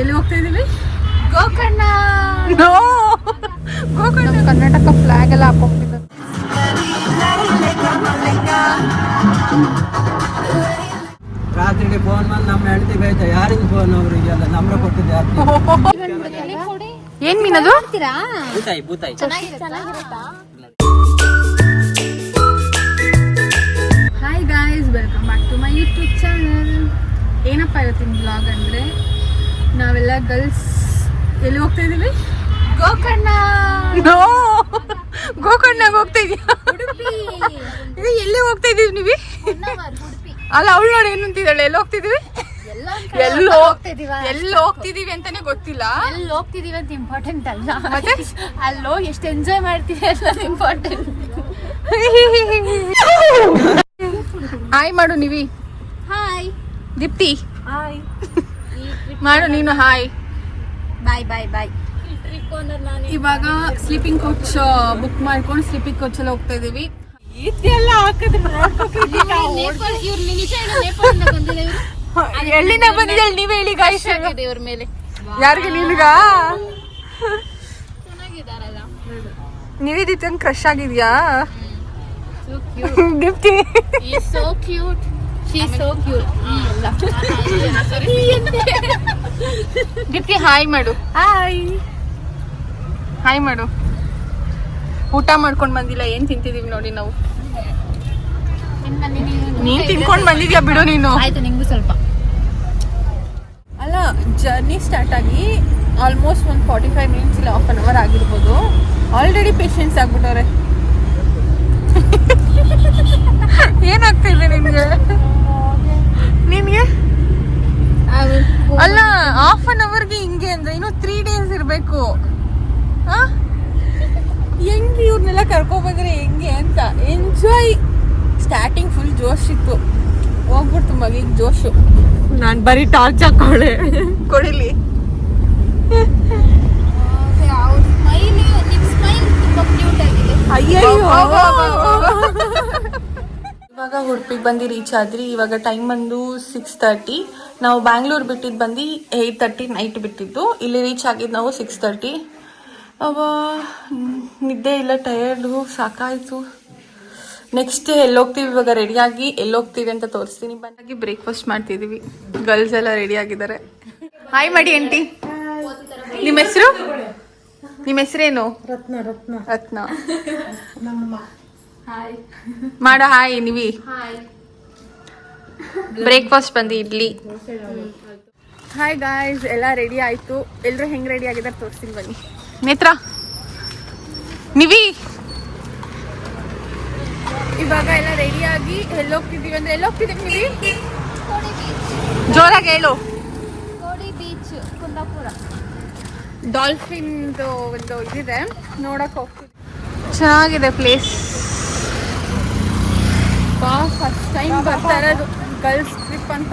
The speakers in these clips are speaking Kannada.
ಎಲ್ಲಿ ಹೋಗ್ತಾ ಇದೀವಿ? ಗೋಕರ್ಣ. ಗೋಕರ್ಣ ಕರ್ನಾಟಕ ಫ್ಲಾಗ್ ಎಲ್ಲ ಹಾಕೋಗ್ತಿದ್ದಾರೆ. ರಾತ್ರಿ ಫೋನ್ ಮಾಡಿ ನಮ್ಮ ಹೆಂಡತಿ ಬೈತಾ, ಯಾರಿಗೆ ಫೋನ್ ಅವ್ರಿಗೆಲ್ಲ ನಂಬರ್ ಕೊಟ್ಟಿದ್ದೆ ಏನ್ ಮೀನದು? ಬೂತಾಯಿ ಬೂತಾಯಿ. Hi guys, welcome back to my YouTube channel. ಏನಪ್ಪ ಇವತ್ತಿನ ಬ್ಲಾಗ್ ಅಂದರೆ, ನಾವೆಲ್ಲ ಗರ್ಲ್ಸ್ ಎಲ್ಲಿ ಹೋಗ್ತಾ ಇದೀವಿ? ಗೋಕರ್ಣ. ಗೋಕರ್ಣಾಗ ಹೋಗ್ತಾ ಇದೀವಿ. ಎಲ್ಲಿ ಹೋಗ್ತಾ ಇದೀವಿ ನೀವು? ಅಲ್ಲ, ಅವಳು ನೋಡಿ ಏನು ಅಂತಿದ್ದಾಳೆ, ಎಲ್ಲಿ ಹೋಗ್ತಿದೀವಿ? ಎಲ್ಲಿ ಹೋಗ್ತಿದೀವಿ ಅಂತಾನೆ ಗೊತ್ತಿಲ್ಲ. ಎಲ್ಲಿ ಹೋಗ್ತಿದೀವಿ ಅಂತ ಇಂಪಾರ್ಟೆಂಟ್ ಅಲ್ಲ, ಮತ್ತೆ ಅಲ್ಲಿ ಹೋಗಿ ಎಷ್ಟು ಎಂಜಾಯ್ ಮಾಡ್ತೀವಿ ಅನ್ನೋದು ಇಂಪಾರ್ಟೆಂಟ್. ಹಾಯ್ ಮಾಡು ನೀವಿ. ಹಾಯ್ ದೀಪ್ತಿ. ಹಾಯ್ ಮಾಡು ನೀನು ಹಾಯ್. ಬಾಯ್ ಬಾಯ್ ಬಾಯ್. ಇವಾಗ ಸ್ಲೀಪಿಂಗ್ ಕೋಚ್ ಬುಕ್ ಮಾಡ್ಕೊಂಡು ಸ್ಲೀಪಿಂಗ್ ಕೋಚ್ ಎಲ್ಲ ಹೋಗ್ತಾ ಇದೀವಿ. ಇದೆಲ್ಲ ಹಾಕಿದ್ರೆ ಎಲ್ಲಿಂದ ಬಂದಿದ್ದಾಳೆ ನೀವೇ ಹೇಳಿ ಗಾಯ್ಸ್. ದೇವ್ರ ಮೇಲೆ ಯಾರಿಗೆ? ನಿನ್ಗ ಚೆನ್ನಾಗಿದಾರಲ್ಲ. ನಿವೇದಿತಂಗ್ ಕ್ರಶ್ ಆಗಿದ್ಯಾ? Deepti so cute. She is so cute. Deepti hi ಮಾಡು. ಹಾಯ್ ಹಾಯ್ ಮಾಡು. ಊಟ ಮಾಡ್ಕೊಂಡ್ ಬಂದಿಲ್ಲ, ಏನ್ ತಿಂತಿದೀವಿ ನೋಡಿ ನಾವು. ನೀನ್ ತಿನ್ಕೊಂಡ್ ಬಂದಿದ್ಯಾ ಬಿಡು ನೀನು. ಆಯ್ತು, ನಿಂಗೂ ಸ್ವಲ್ಪ. ಅಲ್ಲ, ಜರ್ನಿ ಸ್ಟಾರ್ಟ್ ಆಗಿ ಆಲ್ಮೋಸ್ಟ್ ಒಂದು 45 ಮಿನಿಟ್ಸ್ ಇಲ್ಲ ಹಾಫ್ ಅನ್ ಅವರ್ ಆಗಿರ್ಬೋದು. ಆಲ್ರೆಡಿ ಪೇಷಂಟ್ಸ್ ಆಗ್ಬಿಟ್ಟವ್ರೆ. ಏನಾಗ್ತಿದೆ ನಿನ್ಗೆ? ಅಲ್ಲ, ಹಾಫ್ ಅನ್ ಅವರ್ಗೆ ಹಿಂಗೆ ಅಂದ್ರೆ ಇನ್ನು 3 days ಇರ್ಬೇಕು. ಹೆಂಗೆ ಇವ್ರನ್ನೆಲ್ಲ ಕರ್ಕೊಬಂದ್ರೆ ಹೆಂಗೆ ಅಂತ ಎಂಜಾಯ್. ಸ್ಟಾರ್ಟಿಂಗ್ ಫುಲ್ ಜೋಶ್ ಇತ್ತು, ಹೋಗ್ಬಿಡ್ತು ಮಗಿಗೆ ಜೋಶು. ನಾನು ಬರೀ ಟಾರ್ಚ್ ಹಾಕೊಳ್ಳೆ ಕೊಡಿಲಿ. ಅಯ್ಯೋ, ಇವಾಗ ಉಡುಪಿಗೆ ಬಂದು ರೀಚ್ ಆದ್ರಿ. ಇವಾಗ ಟೈಮ್ ಬಂದು 6:30. ನಾವು ಬ್ಯಾಂಗ್ಳೂರ್ ಬಿಟ್ಟಿದ್ದು ಬಂದು 8:30 ನೈಟ್ ಬಿಟ್ಟಿದ್ದು. ಇಲ್ಲಿ ರೀಚ್ ಆಗಿದ್ದು ನಾವು 6:30. ಅವ ನಿದ್ದೆ ಇಲ್ಲ, ಟಯರ್ಡು, ಸಾಕಾಯಿತು. ನೆಕ್ಸ್ಟ್ ಎಲ್ಲೋಗ್ತೀವಿ ಇವಾಗ ರೆಡಿಯಾಗಿ. ಎಲ್ಲೋಗ್ತೀವಿ ಅಂತ ತೋರಿಸ್ತೀನಿ. ಬಂದಾಗಿ ಬ್ರೇಕ್ಫಾಸ್ಟ್ ಮಾಡ್ತಿದ್ದೀವಿ. ಗರ್ಲ್ಸ್ ಎಲ್ಲ ರೆಡಿ ಆಗಿದ್ದಾರೆ. ಹಾಯ್ ಮಾಡಿ ಆಂಟಿ. ನಿಮ್ಮ ಹೆಸರು? ನಿಮ್ಮ ಹೆಸರೇನು? ರತ್ನ. ರತ್ನ ರತ್ನ. ಹಾಯ್ ಮಾಡ ಹಾಯ್ ನೀವಿ. ಹಾಯ್. ಬ್ರೇಕ್ಫಾಸ್ಟ್ ಬಂದು ಇಡ್ಲಿ. ಹಾಯ್ ಗಾಯ್ಸ್, ಎಲ್ಲ ರೆಡಿ ಆಯಿತು. ಎಲ್ಲರೂ ಹೆಂಗೆ ರೆಡಿ ಆಗಿದ್ದಾರೆ ತೋರಿಸ್ತೀನಿ ಬನ್ನಿ. ನೇತ್ರ, ನೀವಿ. ಇವಾಗ ಎಲ್ಲ ರೆಡಿಯಾಗಿ ಎಲ್ಲೋಗ್ತಿದ್ದೀವಿ ಅಂದರೆ ಎಲ್ಲೋಗ್ತಿದ್ದೀವಿ ನೀವಿ? ಜೋರಾಗಿ ಹೇಳು. ಕೋಡಿ ಬೀಚ್, ಕುಂದಾಪುರ. ಡಾಲ್ಫಿನ್ದು ಒಂದು ಇದಿದೆ, ನೋಡಕ್ಕೆ ಹೋಗ್ತಿದ್ವಿ. ಚೆನ್ನಾಗಿದೆ ಪ್ಲೇಸ್. ಫಸ್ಟ್ ಟೈಮ್ ಬರ್ತಾ ಇರೋದು ಗರ್ಲ್ಸ್ ಟ್ರಿಪ್ ಅಂತ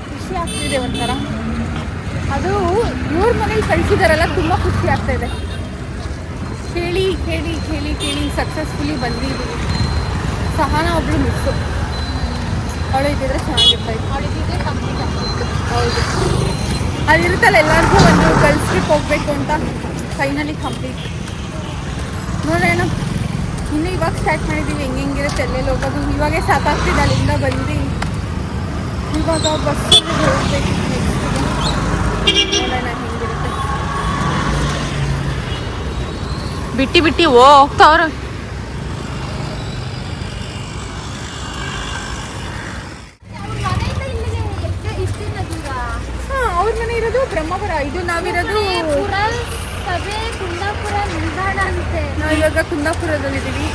ಖುಷಿ ಆಗ್ತಿದೆ ಒಂಥರ. ಅದು ಇವ್ರ ಮನೇಲಿ ಕಳಿಸಿದಾರಲ್ಲ, ತುಂಬ ಖುಷಿ ಆಗ್ತಾ ಇದೆ. ಕೇಳಿ ಕೇಳಿ ಕೇಳಿ ಕೇಳಿ ಸಕ್ಸಸ್ಫುಲಿ ಬಂದಿದ್ದೀವಿ. ಸಹನ ಒಬ್ಳು ಮಿಸ್ಸು, ಅವಳು ಇದ್ದಿದ್ರೆ ಚೆನ್ನಾಗಿರ್ತಾ ಇತ್ತು. ಅವಳಿಗೆ ಕಂಪ್ಲೀಟ್ ಆಗ್ತಿತ್ತು. ಹೌದು, ಅಲ್ಲಿರುತ್ತಲ್ಲ ಎಲ್ಲರಿಗೂ ಒಂದು ಗರ್ಲ್ಸ್ ಟ್ರಿಪ್ ಹೋಗ್ಬೇಕು ಅಂತ. Finally complete. ನೋಡೋಣ, ಇನ್ನು ಇವಾಗ ಸ್ಟಾರ್ಟ್ ಮಾಡಿದ್ದೀವಿ. ಹೆಂಗಿರುತ್ತೆ ಎಲ್ಲೆಲ್ಲಿ ಹೋಗೋದು. ಇವಾಗೇ ಸಾಕಾಗ್ತಿದೆ ಅಲ್ಲಿಂದ ಬಂದು. ಇವಾಗ ಬಸ್ಸಲ್ಲಿ ಹೋಗ್ಬೇಕು ನೆಕ್ಸ್ಟ್. ನೋಡೋಣ ಹೆಂಗಿರುತ್ತೆ. ಬಿಟ್ಟು ಬಿಟ್ಟು ಹೋಗ್ತಾವ್ರ. ಅವ್ರ ಮನೆ ಇರೋದು ಬ್ರಹ್ಮಪುರ, ಇದು ನಾವಿರೋದು ಕುಂದಾಪುರ ನಿಲ್ದಾಣ ಅಂತೆ. ನಾವು ಇವಾಗ ಕುಂದಾಪುರದಲ್ಲಿದ್ದೀವಿ.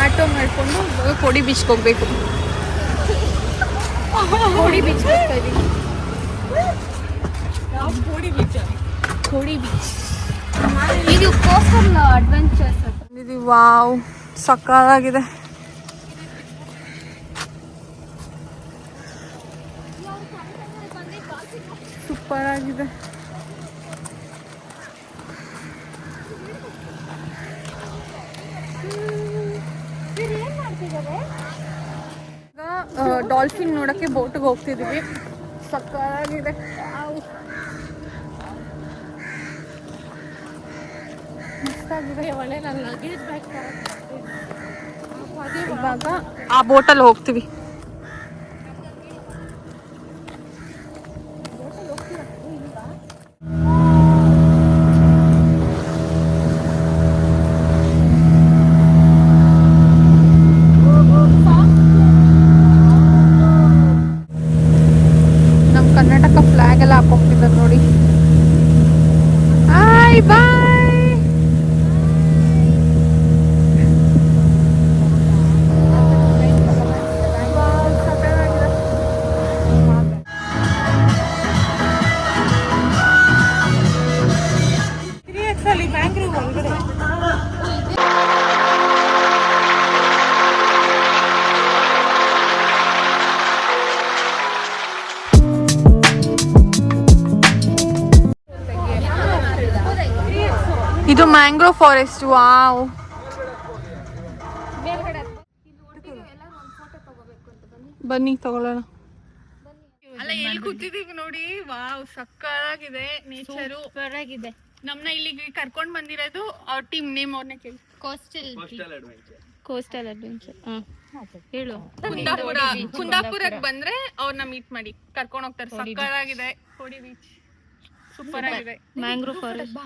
ಆಟೋ ಮಾಡ್ಕೊಂಡು ಕೋಡಿ ಬೀಚ್ಗೆ ಹೋಗ್ಬೇಕು. ಕೋಡಿ ಬೀಚ್ ಹೋಗ್ತಾ ಇದ್ದೀವಿ. ಕೋಡಿ ಬೀಚ್ ಇದು ಕೋಸ್ಟಲ್ ಅಡ್ವೆಂಚರ್ಸ್. ಇದು ವಾವ್, ಸಕ್ಕತ್ತಾಗಿದೆ. ಸೂಪರ್ ಆಗಿದೆ. ಡಾಲ್ಫಿನ್ ನೋಡಕ್ಕೆ ಬೋಟ್ಗೆ ಹೋಗ್ತಿದೀವಿ. ಸಕ್ಕತ್ತಾಗಿದೆ. ಮಸ್ತಾಗಿದೆ ಒಳ್ಳೆ ನನ್ನ ಲಗೇಜ್ ಬ್ಯಾಗ್ ಇವಾಗ ಆ ಬೋಟಲ್ಲಿ ಹೋಗ್ತೀವಿ. ನಮ್ಮ ಕರ್ನಾಟಕ ಫ್ಲಾಗ್ ಎಲ್ಲ ಹಾಕೊಂಡ್ತಿದ್ದಾರೆ ನೋಡಿ. Hi bye. ಇದು ಮ್ಯಾಂಗ್ರೋ ಫಾರೆಸ್ಟ್. ವಾವ್, ಬನ್ನಿ ತಗೊಳ್ಳೋಣ. ಅಲ್ಲ ಎಲ್ಲಿ ಕೂತಿದೀವಿ ನೋಡಿ. ವಾವ್, ಸಕ್ಕತ್ತಾಗಿದೆ ನೇಚರು. ಆಗಿದೆ. ನಮ್ನ ಇಲ್ಲಿಗೆ ಕರ್ಕೊಂಡ್ ಬಂದಿರೋದು ಅವ್ರ ಟೀಮ್ ನೇಮ್ ಅವ್ರನ್ನ ಕೇಳಿ. Coastal adventure. ಹೇಳು. ಕುಂದಾಪುರಕ್ಕೆ ಬಂದ್ರೆ ಅವ್ರನ್ನ ಮೀಟ್ ಮಾಡಿ ಕರ್ಕೊಂಡ್ ಹೋಗ್ತಾರೆ. ಸಕ್ಕತ್ತಾಗಿದೆ. ಕೋಡಿ ಬೀಚ್ ಸೂಪರ್ ಆಗಿದೆ. Mangrove forest.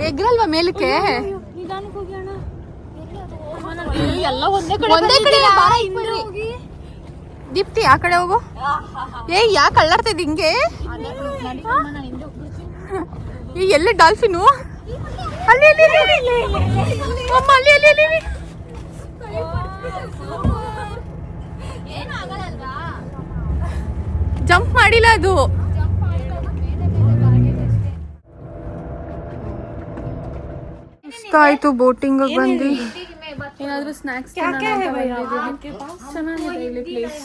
ಎಗ್ರಲ್ವಾ ಮೇಲಕ್ಕೆ? ಎಲ್ಲ ಒಂದೇ ಕಡೆ ದೀಪ್ತಿ ಆ ಕಡೆ ಹೋಗು. ಯಾಕೆ ಅಳ್ಳಾಡ್ತಿದ್ ಹಿಂಗೆ? ಈ ಎಲ್ಲಿ ಡಾಲ್ಫಿನು? ಅಲ್ಲಿ ಅಲ್ಲಿ ಅಮ್ಮ, ಅಲ್ಲಿ ಅಲ್ಲಿ ಅಲ್ಲಿ ಜಂಪ್ ಮಾಡಿಲ್ಲ ಅದು. ಇಷ್ಟ ಆಯ್ತು ಬೋಟಿಂಗ್ ಬಂದು. ಏನಾದ್ರೂ ಸ್ನಾಕ್ಸ್ ಚೆನ್ನಾಗಿದೆ ಇಲ್ಲಿ ಪ್ಲೇಸ್.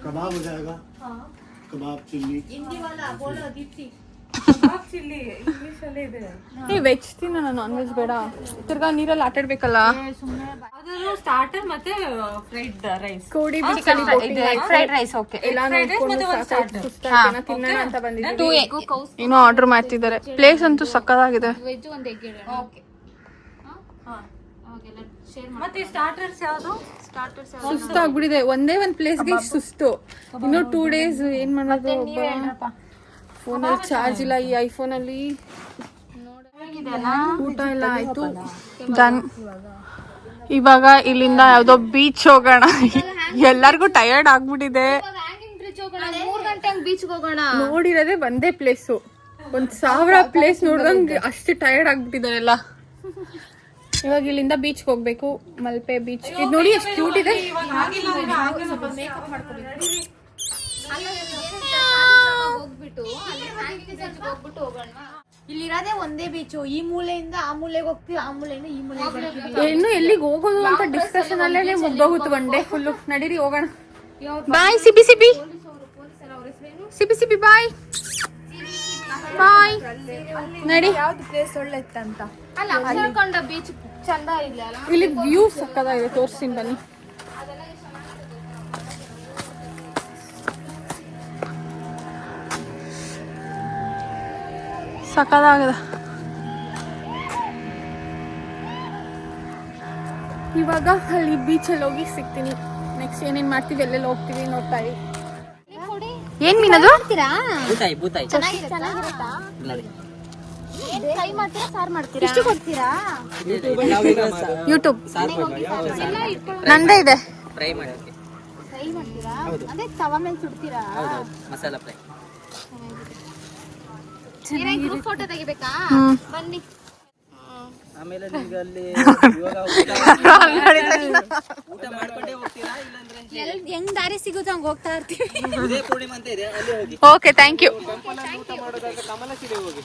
कबाब हो जाएगा कबाब चिल्ली ವೆಜ್ ತಿನ್ನ, ನಾನ್ ವೆಜ್ ಬೇಡ. ತಿರ್ಗಾ ನೀರಲ್ಲಿ ಆಟಾಡ್ಬೇಕಲ್ಲ. ಸ್ಟಾರ್ಟರ್ ಮತ್ತೆ ಫ್ರೈಡ್ ರೈಸ್, ಕೋಡಿ ಫ್ರೈಡ್ ರೈಸ್. ಓಕೆ, ತಿನ್ನೋಣ ಅಂತ ಬಂದಿದ್ದೀವಿ. ಏನೋ ಆರ್ಡರ್ ಮಾಡ್ತಿದ್ದಾರೆ. ಪ್ಲೇಸ್ ಅಂತೂ ಸಕ್ಕತ್ತಾಗಿದೆ. ವೆಜ್ ಒಂದು ಎಗ್ ಇಡೋಣ. ಮತ್ತೆ ಸ್ಟಾರ್ಟರ್ಸ್ ಯಾವುದು? ಸುಸ್ತಾಗ್ಬಿಟ್ಟಿದೆ. ಒಂದೇ ಒಂದ್ ಪ್ಲೇಸ್ಗೆ ಸುಸ್ತು. ಇನ್ನು 2 days ಏನ್ ಮಾಡೋದು? ಫೋನಲ್ಲಿ ಚಾರ್ಜ್ ಇಲ್ಲ. ಈ ಐಫೋನ್ ಅಲ್ಲಿ ಊಟ ಎಲ್ಲ ಆಯ್ತು. ಡನ್. ಇವಾಗ ಇಲ್ಲಿಂದ ಯಾವ್ದೋ ಬೀಚ್ ಹೋಗೋಣ. ಎಲ್ಲರಿಗೂ ಟಯರ್ಡ್ ಆಗ್ಬಿಟ್ಟಿದೆ. 3 ಗಂಟೆಗೆ ಬೀಚ್ ಹೋಗೋಣ. ನೋಡಿರೋದೇ ಒಂದೇ ಪ್ಲೇಸು. 1000 ಪ್ಲೇಸ್ ನೋಡ್ದಂಗೆ ಅಷ್ಟು ಟಯರ್ಡ್ ಆಗ್ಬಿಟ್ಟಿದ್ದಾರೆ ಎಲ್ಲ. ಇವಾಗ ಇಲ್ಲಿಂದ ಬೀಚ್ ಹೋಗ್ಬೇಕು. ಮಲ್ಪೆ ಬೀಚ್. ಇದು ನೋಡಿ ಎಷ್ಟು ಕ್ಯೂಟ್ ಇದೆ. ಇಲ್ಲಿರೋದೇ ಒಂದೇ ಬೀಚು. ಈ ಮೂಲೆಯಿಂದ ಆ ಮೂಲೆಗೆ ಹೋಗ್ತೀವಿ, ಆ ಮೂಲೆಯಿಂದ ಈ ಮೂಲೆಗೆ. ಇನ್ನು ಎಲ್ಲಿಗೆ ಹೋಗೋದು ಅಂತ ಡಿಸ್ಕಷನ್ ಅಲ್ಲೇ ಮುಗ್ದೋಗುತ್ತೆ ಒನ್ ಡೇ ಫುಲ್ಲು. ನಡೀರಿ ಹೋಗೋಣ. ಬಾಯ್ ಸಿಬಿ ಸಿಬಿ ಸಿಬಿ ಸಿಬಿ ಬಾಯ್ ಬಾಯ್. ನಡಿ. ಯಾವ್ದು ಪ್ಲೇಸ್ ಒಳ್ಳೆ ಇತ್ತಂತ? ಅಲ್ಲ, ಅಕ್ಷರಕೊಂಡ ಬೀಚ್ ಚಂದ ಇಲ್ಲ ಅಲ್ಲ? ಇಲ್ಲಿ ವ್ಯೂ ಸಕ್ಕದಾಗಿದೆ. ತೋರಿಸ್ತೀನಿ ಬನ್ನಿ. ಸಕ್ಕದಾಗಿದೆ. ಇವಾಗ ಅಲ್ಲಿ ಬೀಚಲ್ಲಿ ಹೋಗಿ ಸಿಗ್ತೀನಿ. ನೆಕ್ಸ್ಟ್ ಏನೇನ್ ಮಾಡ್ತೀವಿ, ಎಲ್ಲೆಲ್ಲಿ ಹೋಗ್ತೀವಿ ನೋಡ್ತಾ ಇರಿ. ಏನ್ ಮೀನದು? ಎಷ್ಟು ಕೊಡ್ತೀರಾ? ಯೂಟ್ಯೂಬ್ ನಂದೇ ಇದೆ. ಫ್ರೈ ಮಾಡ್ತೀರಾ? ಅದೇ ತವಾ ಮೇಲೆ ಸುಡ್ತೀರಾ? ಮಸಾಲಾ ಫ್ರೈ. ಗ್ರೂಪ್ ಫೋಟೋ ತೆಗಿಬೇಕಾ? ಬನ್ನಿ. ಆಮೇಲೆ ನಿಮ್ಗೆ ಅಲ್ಲಿ ಊಟ ಮಾಡ್ಕೊಂಡೇ ಹೋಗ್ತೀರಾ ಇಲ್ಲಾಂದ್ರೆ ಹೆಂಗ್ ದಾರಿ ಸಿಗುತ್ತೆ ಹಂಗ ಹೋಗ್ತಾ ಇರ್ತೀವಿ. ಇದೇ ಪೂರ್ಣಿಮಾ ಅಂತ ಇದೆ, ಅಲ್ಲಿ ಹೋಗಿ. Okay, thank you. ಊಟ ಮಾಡೋದಾಗ ಕಮಲಕಿಡೆ ಹೋಗಿ.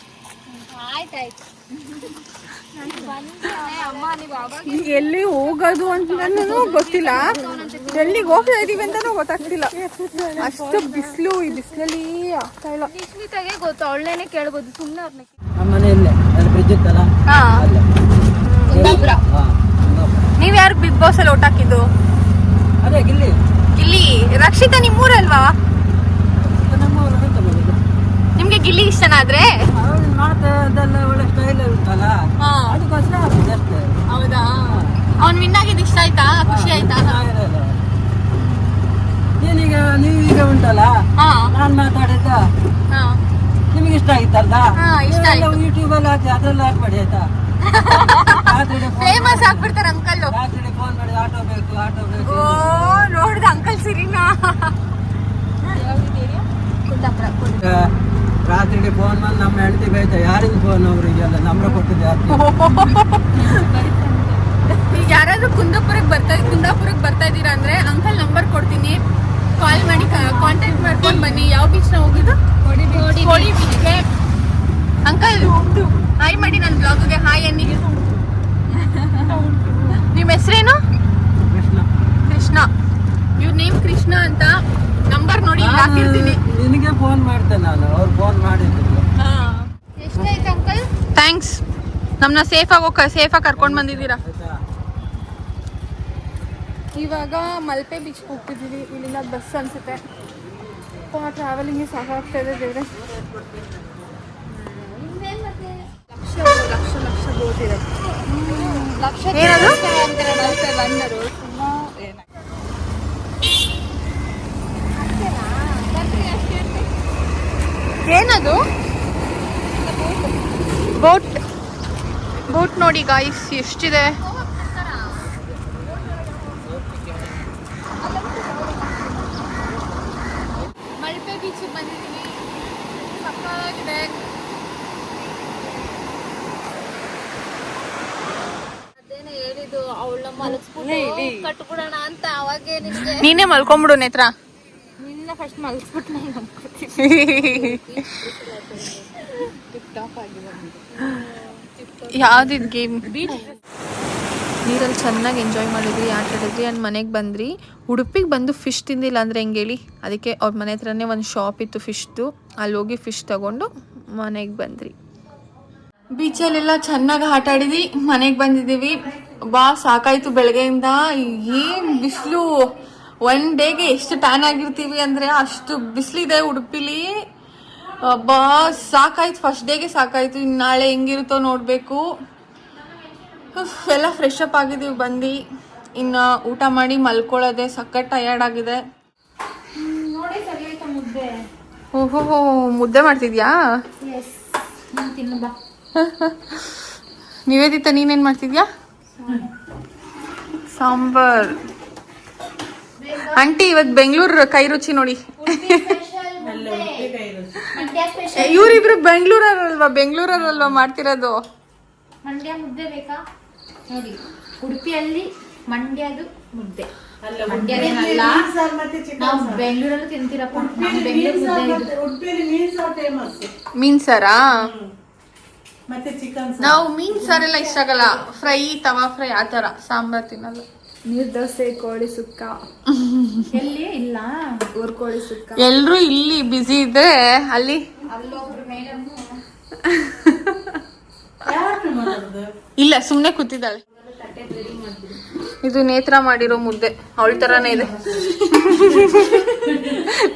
ಆಯ್ತಾಯ್ತು. ಅಮ್ಮ ನೀವು ಅವಾಗ ಎಲ್ಲಿ ಹೋಗೋದು ಅಂತ ಗೊತ್ತಿಲ್ಲ. ಎಲ್ಲಿಗೆ ಹೋಗ್ತಾ ಇದೀವಿ ಅಂತಾನೂ ಗೊತ್ತಾಗ್ತಿಲ್ಲ, ಅಷ್ಟು ಬಿಸಿಲು. ಈ ಬಿಸಿಲಲ್ಲಿ ಆಗ್ತಾ ಇಲ್ಲ. ನಿಶ್ಮಿತಾಗೆ ಗೊತ್ತು, ಅವಳನ್ನೇ ಕೇಳ್ಬೋದು, ಸುಮ್ಮನೆ ಅವ್ರನ್ನ. ನಮ್ಮ ಮನೆ ಇಲ್ಲೇ ಅಲ್ಲಿ ಬ್ರಿಡ್ಜ್ ಇತ್ತಲ್ಲ ಹಾ, ಅಲ್ಲೇ. ಕುಂದಾಪುರ. ಹಾ, ಕುಂದಾಪುರ. ನೀವ್ ಯಾರು ಬಿಗ್ ಬಾಸ್ ಅಲ್ಲಿ ಓಟ್ ಹಾಕಿದ್ದು? ಅದೇ ಗಿಲ್ಲಿ ಗಿಲ್ಲಿ. ರಕ್ಷಿತಾ ನಿಮ್ಮೂರಲ್ವಾ? ನಮ್ಮವರು ಅಂತ ಬರೋದು. ನಿಮ್ಗೆ ಗಿಲ್ಲಿ ಇಷ್ಟನಾದ್ರೆ? ಅವಳು ಮಾತಾಡೋದೆಲ್ಲ ಒಳ್ಳೆ ಸ್ಟೈಲ್ ಇರುತ್ತಲ್ಲ, ಹಾ. ಅದಕ್ಕೋಸ್ಕರ ಹಾಕಿದ್ದು ಅಷ್ಟೇ. ಹೌದಾ? ಅವ್ನ್ ವಿನ್ ಆಗಿದ್ದು ಇಷ್ಟ ಆಯ್ತಾ? ಖುಷಿ ಆಯ್ತಾ? ನೀವೀಗ ಉಂಟಲ್ಲ, ಹಾ, ನಾನ್ ಮಾತಾಡಿದ್ದ ಹಾ. ನಿಮ್ಗೆ ಇಷ್ಟ ಆಗಿತ್ತಲ್ಲ, ಹಾ, ಇಷ್ಟ ಆಯ್ತು. ಯೂಟ್ಯೂಬ್ ಅಲ್ಲಿ ಹಾಕಿ ಅದ್ರಲ್ಲಿ ಹಾಕ್ಬೇಡಿ ಆಯ್ತಾ. ಫೇಮಸ್ ಆಗ್ಬಿಡ್ತಾರೆ ಅಂಕಲ್. ರಾತ್ರಿ ಫೋನ್ ಮಾಡಿ ಆಟೋ ಬೇಕು ಆಟೋ ಬೇಕು. ಓ, ನೋಡ್ದ ಅಂಕಲ್ ಸಿರಿನಾ? ಕುಂದಾಪುರ. ರಾತ್ರಿ ಫೋನ್ ಮಾಡಿ ನಮ್ಮ ಹೆಂಡತಿ ಬೈತಾ, ಯಾರಿಂದ ಫೋನ್ ಅವ್ರಿಗೆಲ್ಲ ನಂಬರ್ ಕೊಟ್ಟಿದ್ದು ಯಾಕೆ? ಈಗ ಯಾರಾದ್ರೂ ಕುಂದಾಪುರಕ್ಕೆ ಬರ್ತಾ ಇದ್ದೀರಾ ಅಂದ್ರೆ ಅಂಕಲ್ ನಂಬರ್ ಕೊಡ್ತೀನಿ, ಕಾಲ್ ಮಾಡಿ ಕಾಂಟ್ಯಾಕ್ಟ್ ಮಾಡ್ಕೊಂಡು ಬನ್ನಿ. ಯಾವ ಬೀಚ್ ನ ಹೋಗಿದ್ದು? ಕೋಡಿ ಬೀಚ್ಗೆ. ಅಂಕಲ್ ಹಾಯ್ ಮಾಡಿ, ನನ್ನ ಬ್ಲಾಗ್ಗೆ ಹಾಯ್ ಅನ್ನಿ. ನಿಮ್ಮ ಹೆಸರೇನು? ಕೃಷ್ಣ. ಕೃಷ್ಣ. ಇವ್ರ ನೇಮ್ ಕೃಷ್ಣ ಅಂತ. ನಂಬರ್ ನೋಡಿ ಇಲ್ಲಿ ಹಾಕಿರ್ತೀನಿ. ನಿನಗೆ ಫೋನ್ ಮಾಡ್ತೇನೆ ನಾನು, ಅವ್ರು ಫೋನ್ ಮಾಡಿದ್ರು. ಎಷ್ಟಾಯ್ತು ಅಂಕಲ್? ಥ್ಯಾಂಕ್ಸ್, ನಮ್ಮನ್ನ ಸೇಫಾಗಿ ಕರ್ಕೊಂಡು ಬಂದಿದ್ದೀರಾ. ಆಯ್ತಾ? ಇವಾಗ ಮಲ್ಪೆ ಬೀಚ್ ಹೋಗ್ತಿದ್ದೀವಿ. ಇಲ್ಲಿಂದ ಬಸ್ ಅನ್ಸುತ್ತೆ. ಟ್ರಾವೆಲಿಂಗ್ಗೆ ಸಾಕಾಗ್ತಾ ಇದೆ ದೇವ್ರೆ. ಲಕ್ಷ ಬೋಟ್ ಇದೆ. ಏನದು? ಬಂದರು ತುಂಬಾ ಏನದು? ಬೋಟ್ ನೋಡಿ ಗಾಯ್ಸ್, ಎಷ್ಟಿದೆ. ಮಲ್ಪೆ ಬೀಚ್ ಬಂದಿದ್ದೀವಿ. ಸಕ್ಕತ್ತಾಗಿದೆ. ಅದೇನೆ ಹೇಳಿದ್ದು, ಅವಳ ಮಲಗಿಸ್ಬಿಟ್ಟು ಕಟ್ಬಿಡೋಣ ಅಂತ. ಅವಾಗೇ ನಿನ್ಗೆ ನೀನೇ ಮಲ್ಕೊಂಬಿಡು ನೇತ್ರ. ನಿನ್ನ ಫಸ್ಟ್ ಮಲಗಿಸ್ಬಿಟ್ಟು ನಾನು ನಂಬ್ಕೊತೀನಿ. ಯಾವ್ದಿದ್ ಗೇಮ್? ನೀರಲ್ಲಿ ಚೆನ್ನಾಗಿ ಎಂಜಾಯ್ ಮಾಡಿದ್ರಿ, ಆಟ ಆಡಿದ್ರಿ ಆ್ಯಂಡ್ ಮನೆಗೆ ಬಂದ್ರಿ. ಉಡುಪಿಗೆ ಬಂದು ಫಿಶ್ ತಿಂದಿಲ್ಲ ಅಂದರೆ ಹೆಂಗೆ ಹೇಳಿ? ಅದಕ್ಕೆ ಅವ್ರ ಮನೆ ಹತ್ರನೇ ಒಂದು ಶಾಪ್ ಇತ್ತು ಫಿಶ್ದು, ಅಲ್ಲಿ ಹೋಗಿ ಫಿಶ್ ತಗೊಂಡು ಮನೆಗೆ ಬಂದ್ರಿ. ಬೀಚಲ್ಲೆಲ್ಲ ಚೆನ್ನಾಗಿ ಆಟ ಆಡಿದ್ವಿ, ಮನೆಗೆ ಬಂದಿದ್ದೀವಿ. ಸಾಕಾಯ್ತು ಬೆಳಗ್ಗೆಯಿಂದ. ಏನು ಬಿಸಿಲು! ಒನ್ ಡೇಗೆ ಎಷ್ಟು ಟ್ಯಾನ್ ಆಗಿರ್ತೀವಿ ಅಂದರೆ ಅಷ್ಟು ಬಿಸಿಲಿದೆ ಉಡುಪಿಲಿ. ಸಾಕಾಯ್ತು, ಫಸ್ಟ್ ಡೇಗೆ ಸಾಕಾಯ್ತು. ಇನ್ನು ನಾಳೆ ಹೆಂಗಿರುತ್ತೋ ನೋಡಬೇಕು. ಎಲ್ಲ ಫ್ರೆಶ್ ಅಪ್ ಆಗಿದ್ದೀವಿ ಬಂದು. ಇನ್ನು ಊಟ ಮಾಡಿ ಮಲ್ಕೊಳ್ಳೋದೆ. ಸಖತ್ ಟಯರ್ಡ್ ಆಗಿದೆ. ನೋಡಿ ಸರಿ ಆಯ್ತಾ ಮುದ್ದೆ? ಓಹೋ, ಮುದ್ದೆ ಮಾಡ್ತಿದ್ಯಾ? ಎಸ್, ನಾನು ತಿನ್ನು ಬಾ. ನಿವೇದಿತ ನೀನೇನು ಮಾಡ್ತಿದ್ಯಾ? ಸಾಂಬಾರ್. ಆಂಟಿ ಇವತ್ತು ಬೆಂಗಳೂರು ಕೈ ರುಚಿ ನೋಡಿ. ಇವರಿಬ್ರು ಬೆಂಗಳೂರಲ್ವಾ ಮಾಡ್ತಿರೋದು? ಮಂಡ್ಯ ಮುದ್ದೆ ಬೇಕಾ? ನೋಡಿ, ಉಡುಪಿಯಲ್ಲಿ ಮಂಡ್ಯದು ಮುದ್ದೆ. ಮಂಡ್ಯದೇನಲ್ಲ, ನಾವು ಬೆಂಗಳೂರಲ್ಲೂ ತಿಂತೀರಪ್ಪ. ಮೀನ್ ಸಾರಾ? ನಾವು ಮೀನ್ ಸಾರೆಲ್ಲ ಇಷ್ಟ ಆಗಲ್ಲ. ಫ್ರೈ, ತವಾ ಫ್ರೈ ಆ ಥರ. ಸಾಂಬಾರ್ ತಿನ್ನಲ್ಲ. ನೀರ್ ದೋಸೆ, ಕೋಳಿ ಸುಕ್ಕ. ಎಲ್ಲಿ ಇಲ್ಲ ಕೋಳಿ ಸುಕ್ಕ. ಎಲ್ರು ಇಲ್ಲಿ ಬಿಸಿ ಇದ್ರೆ ಅಲ್ಲಿ ಇಲ್ಲ, ಸುಮ್ನೆ ಕೂತಿದ್ದಾಳೆ. ಇದು ನೇತ್ರ ಮಾಡಿರೋ ಮುದ್ದೆ. ಅವಳ ತರಾನೇ ಇದೆ.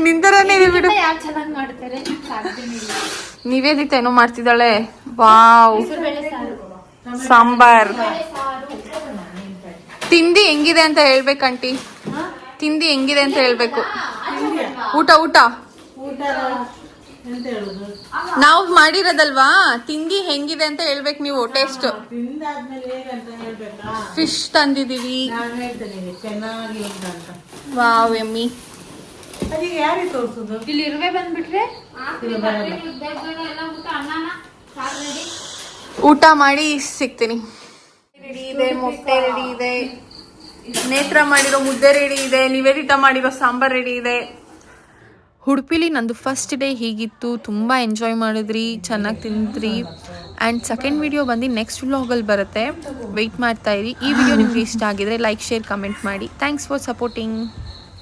ನಿನ್ ತರಾನೇ ಇದೆ ಬಿಡು. ಯಾರು ಚೆನ್ನಾಗಿ ಮಾಡ್ತಾರೆ? ನಿವೇದಿತ ಏನೋ ಮಾಡ್ತಿದ್ದಾಳೆ. ವಾವ್, ಸಾಂಬಾರ್. ತಿಂಡಿ ಹೆಂಗಿದೆ ಅಂತ ಹೇಳ್ಬೇಕು ಆಂಟಿ. ತಿಂಡಿ ಹೆಂಗಿದೆ ಅಂತ ಹೇಳ್ಬೇಕು. ಊಟ ನಾವು ಮಾಡಿರೋದಲ್ವಾ, ತಿಂಡಿ ಹೆಂಗಿದೆ ಅಂತ ಹೇಳ್ಬೇಕು ನೀವು. ಟೇಸ್ಟ್. ಫಿಶ್ ತಂದಿದೀವಿ. ವಾವ್, ಎಮ್ಮಿ. ಇಲ್ಲಿ ಇರುವೆ ಬಂದ್ಬಿಟ್ರೆ ಊಟ ಮಾಡಿ ಸಿಗ್ತೀನಿ. ರೆಡಿ ಇದೆ, ಮೊಟ್ಟೆ ರೆಡಿ ಇದೆ, ನೇತ್ರ ಮಾಡಿರೋ ಮುದ್ದೆ ರೆಡಿ ಇದೆ, ನಿವೇದಿತ ಮಾಡಿರೋ ಸಾಂಬಾರ್ ರೆಡಿ ಇದೆ. ಉಡುಪಿಲಿ ನಂದು ಫಸ್ಟ್ ಡೇ ಹೀಗಿತ್ತು. ತುಂಬ ಎಂಜಾಯ್ ಮಾಡಿದ್ರಿ, ಚೆನ್ನಾಗಿ ತಿಂದ್ರಿ ಆ್ಯಂಡ್ ಸೆಕೆಂಡ್ ವಿಡಿಯೋ ಬಂದು ನೆಕ್ಸ್ಟ್ ವ್ಲಾಗಲ್ಲಿ ಬರುತ್ತೆ, ವೆಯ್ಟ್ ಮಾಡ್ತಾ ಇರಿ. ಈ ವಿಡಿಯೋ ನಿಮಗೆ ಇಷ್ಟ ಆಗಿದ್ರೆ ಲೈಕ್, ಶೇರ್, ಕಮೆಂಟ್ ಮಾಡಿ. Thanks for supporting.